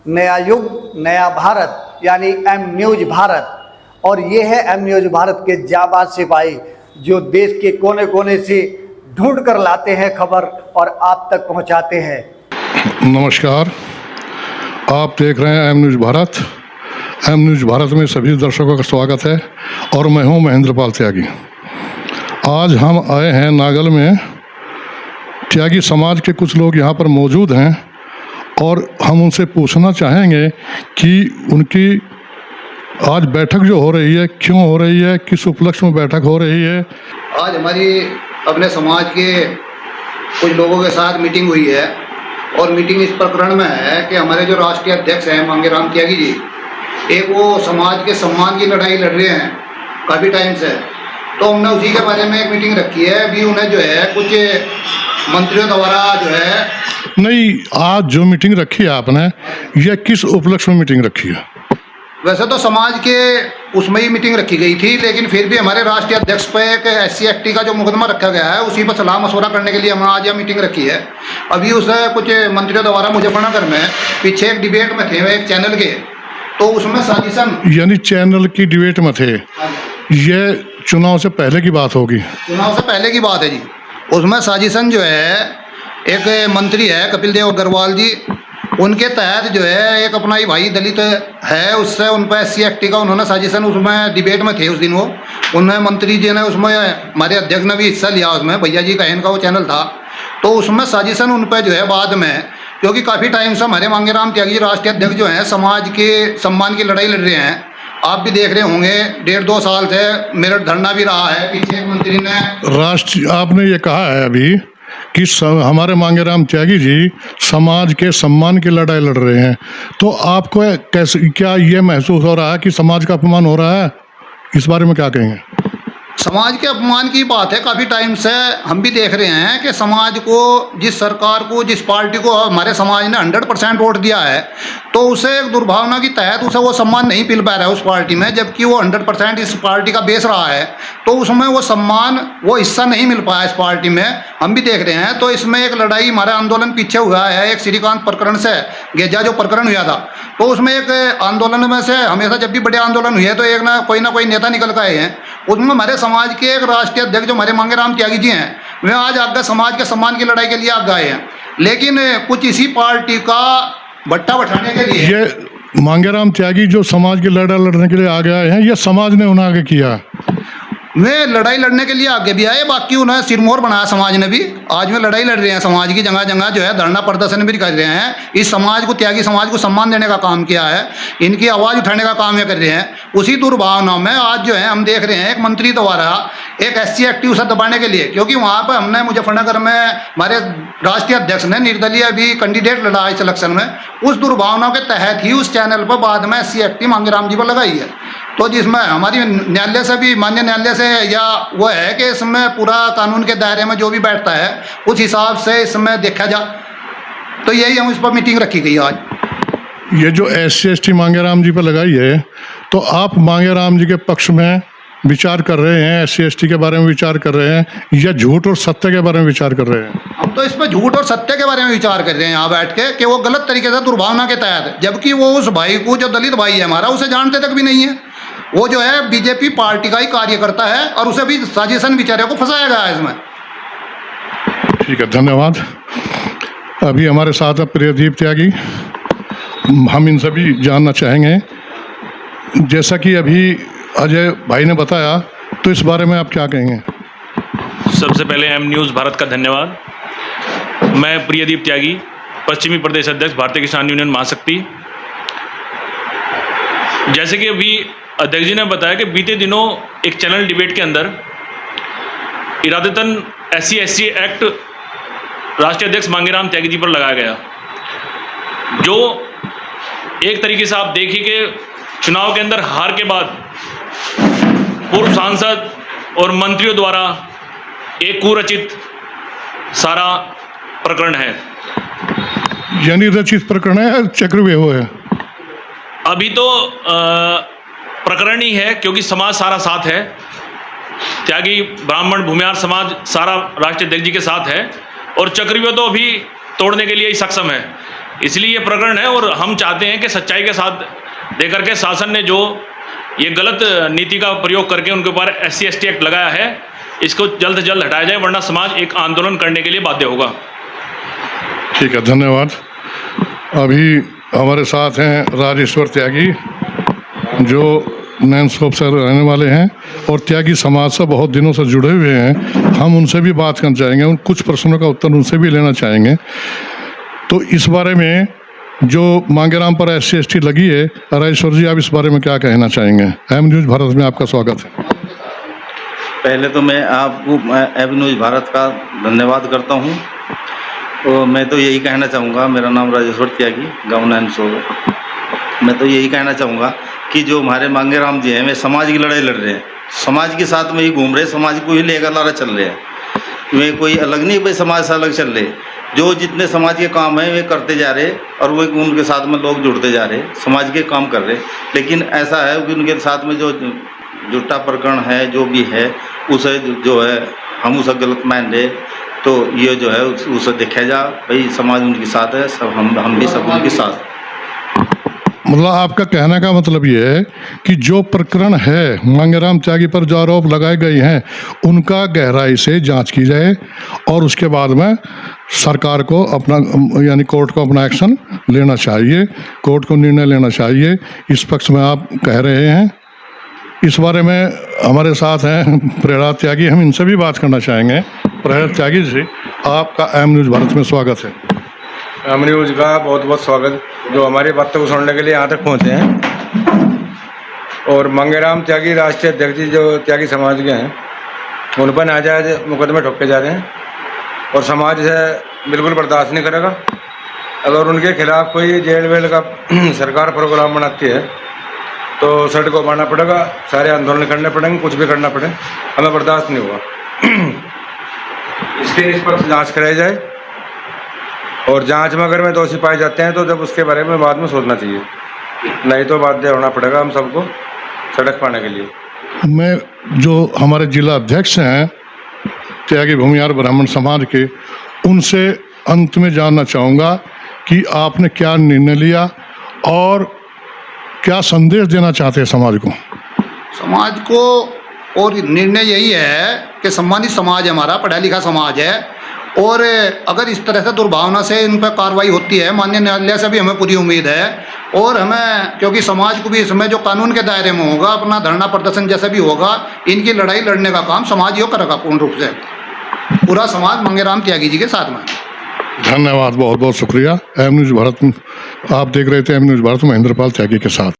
नया युग नया भारत यानी एम न्यूज भारत। और ये है एम न्यूज भारत के जाबाज सिपाही जो देश के कोने कोने से ढूंढ कर लाते हैं खबर और आप तक पहुंचाते हैं। नमस्कार, आप देख रहे हैं M news Bharat. M news Bharat में सभी दर्शकों का स्वागत है और मैं हूं महेंद्र पाल त्यागी। आज हम आए हैं नागल में। त्यागी समाज के कुछ लोग यहां पर मौजूद हैं और हम उनसे पूछना चाहेंगे कि उनकी आज बैठक जो हो रही है क्यों हो रही है, किस उपलक्ष्य में बैठक हो रही है। आज हमारी अपने समाज के कुछ लोगों के साथ मीटिंग हुई है और मीटिंग इस प्रकरण में है कि हमारे जो राष्ट्रीय अध्यक्ष हैं मांगेराम त्यागी जी, एक वो समाज के सम्मान की लड़ाई लड़ रहे हैं काफ़ी टाइम से, तो हमने उसी के बारे में एक मीटिंग रखी है। अभी उन्हें जो है कुछ मंत्रियों द्वारा जो है नहीं, आज जो मीटिंग रखी है आपने, यह किस उपलक्ष्य में मीटिंग रखी है? वैसे तो समाज के उसमें ही मीटिंग रखी गई थी, लेकिन फिर भी हमारे राष्ट्रीय अध्यक्ष पे एक SC एक्ट का जो मुकदमा रखा गया है उसी पर सलाह मशवरा करने के लिए हमने आज यह मीटिंग रखी है। अभी उसे कुछ मंत्रियों द्वारा मुजफ्फरनगर में पीछे एक डिबेट में थे एक चैनल के, तो उसमें साजिशन यानी चैनल की डिबेट में थे। ये चुनाव से पहले की बात होगी? चुनाव से पहले की बात है जी। उसमें साजिशन जो है एक मंत्री है कपिल देव अग्रवाल जी, उनके तहत जो है एक अपना ही भाई दलित है, उससे उन पर SC एक्ट का उन्होंने साजिशन, उसमें डिबेट में थे उस दिन वो, उन्हें मंत्री जी ने उसमें हमारे अध्यक्ष ने भी हिस्सा लिया उसमें, भैया जी का इनका वो चैनल था, तो उसमें साजिशन उन पर जो है बाद में, क्योंकि काफ़ी टाइम से हमारे मांगेराम त्यागी राष्ट्रीय अध्यक्ष जो हैं समाज के सम्मान की लड़ाई लड़ रहे हैं। आप भी देख रहे होंगे 1.5-2 साल से मेरठ धरना भी रहा है। पीछे एक मंत्री ने आपने ये कहा है अभी कि हमारे मांगेराम त्यागी जी समाज के सम्मान की लड़ाई लड़ रहे हैं, तो आपको कैसे, क्या ये महसूस हो रहा है कि समाज का अपमान हो रहा है? इस बारे में क्या कहेंगे? समाज के अपमान की बात है। काफ़ी टाइम से हम भी देख रहे हैं कि समाज को, जिस सरकार को, जिस पार्टी को हमारे समाज ने 100% वोट दिया है, तो उसे एक दुर्भावना के तहत उसे वो सम्मान नहीं मिल पा रहा है उस पार्टी में, जबकि वो 100% इस पार्टी का बेस रहा है, तो उसमें वो सम्मान, वो हिस्सा नहीं मिल पाया इस पार्टी में। हम भी देख रहे हैं। तो इसमें एक लड़ाई, हमारा आंदोलन पीछे हुआ है एक श्रीकांत प्रकरण से, गेजा जो प्रकरण हुआ था, तो उसमें एक आंदोलन में से हमेशा जब भी बड़े आंदोलन हुए तो एक ना कोई नेता निकल के आए हैं। उसमें हमारे समाज के एक राष्ट्रीय अध्यक्ष जो हमारे मांगेराम त्यागी जी हैं, वे आज आगे समाज के सम्मान की लड़ाई के लिए आगे आए हैं, लेकिन कुछ इसी पार्टी का भट्टा बैठाने के लिए। ये मांगेराम त्यागी जो समाज की लड़ाई लड़ने के लिए आगे आए हैं, ये समाज ने उन्हें आगे किया? वे लड़ाई लड़ने के लिए आगे भी आए, बाकी उन्हें सिरमौर बनाया समाज ने भी। आज वे लड़ाई लड़ रहे हैं समाज की, जगह जगह जो है धरना प्रदर्शन भी कर रहे हैं। इस समाज को, त्यागी समाज को सम्मान देने का काम किया है, इनकी आवाज़ उठाने का काम ये कर रहे हैं। उसी दुर्भावना में आज जो है हम देख रहे हैं एक मंत्री द्वारा एक SC एक्ट उसे दबाने के लिए, क्योंकि वहाँ पर हमने मुजफ्फरनगर में हमारे राष्ट्रीय अध्यक्ष ने निर्दलीय भी कैंडिडेट लड़ा इस इलेक्शन में, उस दुर्भावना के तहत ही उस चैनल पर बाद में SC एक्ट मांगेराम जी पर लगाई है। तो जिसमें हमारी न्यायालय से भी, मान्य न्यायालय से या वो है कि इसमें पूरा कानून के दायरे में जो भी बैठता है उस हिसाब से इसमें देखा जा, तो यही हम इस पर मीटिंग रखी गई आज। ये जो SC ST मांगेराम जी पर लगाई है, तो आप मांगेराम जी के पक्ष में विचार कर रहे हैं, SC ST के बारे में विचार कर रहे हैं, या झूठ और सत्य के बारे में विचार कर रहे हैं? हम तो इस पर झूठ और सत्य के बारे में विचार कर रहे हैं यहाँ बैठ के, कि वो गलत तरीके से दुर्भावना के तहत, जबकि वो उस भाई को, जो दलित भाई है हमारा, उसे जानते तक भी नहीं है। वो जो है BJP पार्टी का ही कार्यकर्ता है और उसे भी साजिशन बेचारे को फंसाया गया है इसमें। ठीक है, धन्यवाद। अभी हमारे साथ है प्रियदीप त्यागी। हम इनसे भी जानना चाहेंगे, जैसा कि अभी अजय भाई ने बताया, तो इस बारे में आप क्या कहेंगे? सबसे पहले एम न्यूज़ भारत का धन्यवाद। मैं प्रियदीप त्यागी, पश्चिमी प्रदेश अध्यक्ष भारतीय किसान यूनियन महाशक्ति। जैसे कि अभी अध्यक्ष जी ने बताया कि बीते दिनों एक चैनल डिबेट के अंदर इरादतन SC ST एक्ट राष्ट्रीय अध्यक्ष मांगेराम त्यागी जी पर लगाया गया, जो एक तरीके से आप देखिए कि चुनाव के अंदर हार के बाद पूर्व सांसद और मंत्रियों द्वारा एक कुरचित सारा प्रकरण है। यानी रचित प्रकरण है, चक्रव्यूह है? अभी तो प्रकरण ही है, क्योंकि समाज सारा साथ है। त्यागी ब्राह्मण भूमिहार समाज सारा राष्ट्रीय अध्यक्ष जी के साथ है और चक्रव्यूह तो अभी तोड़ने के लिए ही सक्षम है। इसलिए ये प्रकरण है और हम चाहते हैं कि सच्चाई के साथ देकर के शासन ने जो ये गलत नीति का प्रयोग करके उनके ऊपर SC/ST एक्ट लगाया है, इसको जल्द से जल्द हटाया जाए, वरना समाज एक आंदोलन करने के लिए बाध्य होगा। ठीक है, धन्यवाद। अभी हमारे साथ हैं राजेश्वर त्यागी, जो नैनस्कोप से रहने वाले हैं और त्यागी समाज से बहुत दिनों से जुड़े हुए हैं। हम उनसे भी बात करना चाहेंगे, उन कुछ प्रश्नों का उत्तर उनसे भी लेना चाहेंगे। तो इस बारे में जो मांगेराम पर SC/ST लगी है, राजेश्वर जी आप इस बारे में क्या कहना चाहेंगे? एम न्यूज़ भारत में आपका स्वागत है। पहले तो मैं आपको एम न्यूज़ भारत का धन्यवाद करता हूँ। और मैं तो यही कहना चाहूँगा, मेरा नाम राजेश्वर त्यागी, गाँव नैनसोप। मैं तो यही कहना चाहूँगा कि जो हमारे मांगेराम जी हैं, वे समाज की लड़ाई लड़ रहे हैं, समाज के साथ में ही घूम रहे, समाज को ही लेकर लारा चल रहे हैं। वे कोई अलग नहीं, भाई समाज से अलग चल रहे। जो जितने समाज के काम हैं वे करते जा रहे और वो उनके साथ में लोग जुड़ते जा रहे, समाज के काम कर रहे। लेकिन ऐसा है कि उनके साथ में जो झूठा प्रकरण है, जो भी है, उसे जो है हम उसे गलत मान रहे। तो ये जो है उसे देखा जा, भाई समाज उनके साथ है, सब हम भी सब उनके साथ। मतलब आपका कहने का मतलब ये है कि जो प्रकरण है मांगेराम त्यागी पर जो आरोप लगाए गए हैं, उनका गहराई से जांच की जाए और उसके बाद में सरकार को अपना यानी कोर्ट को अपना एक्शन लेना चाहिए, कोर्ट को निर्णय लेना चाहिए। इस पक्ष में आप कह रहे हैं। इस बारे में हमारे साथ हैं प्रहलाद त्यागी, हम इनसे भी बात करना चाहेंगे। प्रहलाद त्यागी जी, आपका एम न्यूज़ भारत में स्वागत है। एम न्यूज़ का बहुत बहुत स्वागत, जो हमारी बातों को सुनने के लिए यहाँ तक पहुँचे हैं। और मांगेराम त्यागी राष्ट्रीय अध्यक्ष जी जो त्यागी समाज के हैं, उन पर नाजायज मुकदमे ठोके जा रहे हैं और समाज से बिल्कुल बर्दाश्त नहीं करेगा। अगर उनके खिलाफ कोई जेल वेल का सरकार प्रोग्राम बनाती है तो सड़क को मारना पड़ेगा, सारे आंदोलन करने पड़ेंगे, कुछ भी करना पड़े, हमें बर्दाश्त नहीं होगा। इसकी निष्पक्ष जाँच कराई जाए और जांच में अगर में दोषी पाए जाते हैं तो जब उसके बारे में बाद में सोचना चाहिए, नहीं तो बाध्य होना पड़ेगा हम सबको सड़क पाने के लिए। मैं जो हमारे जिला अध्यक्ष हैं त्यागी भूमिहार ब्राह्मण समाज के, उनसे अंत में जानना चाहूँगा कि आपने क्या निर्णय लिया और क्या संदेश देना चाहते हैं समाज को? समाज को और निर्णय यही है कि सम्मानित समाज है हमारा, पढ़ा लिखा समाज है, और अगर इस तरह से दुर्भावना से इन पर कार्रवाई होती है, माननीय न्यायालय से भी हमें पूरी उम्मीद है। और हमें, क्योंकि समाज को भी इसमें जो कानून के दायरे में होगा, अपना धरना प्रदर्शन जैसा भी होगा, इनकी लड़ाई लड़ने का काम समाज यो करेगा पूर्ण रूप से, पूरा समाज मांगेराम त्यागी जी के साथ में। धन्यवाद, बहुत बहुत शुक्रिया। एम न्यूज़ भारत, आप देख रहे थे एम न्यूज़ भारत महेंद्र पाल त्यागी के साथ।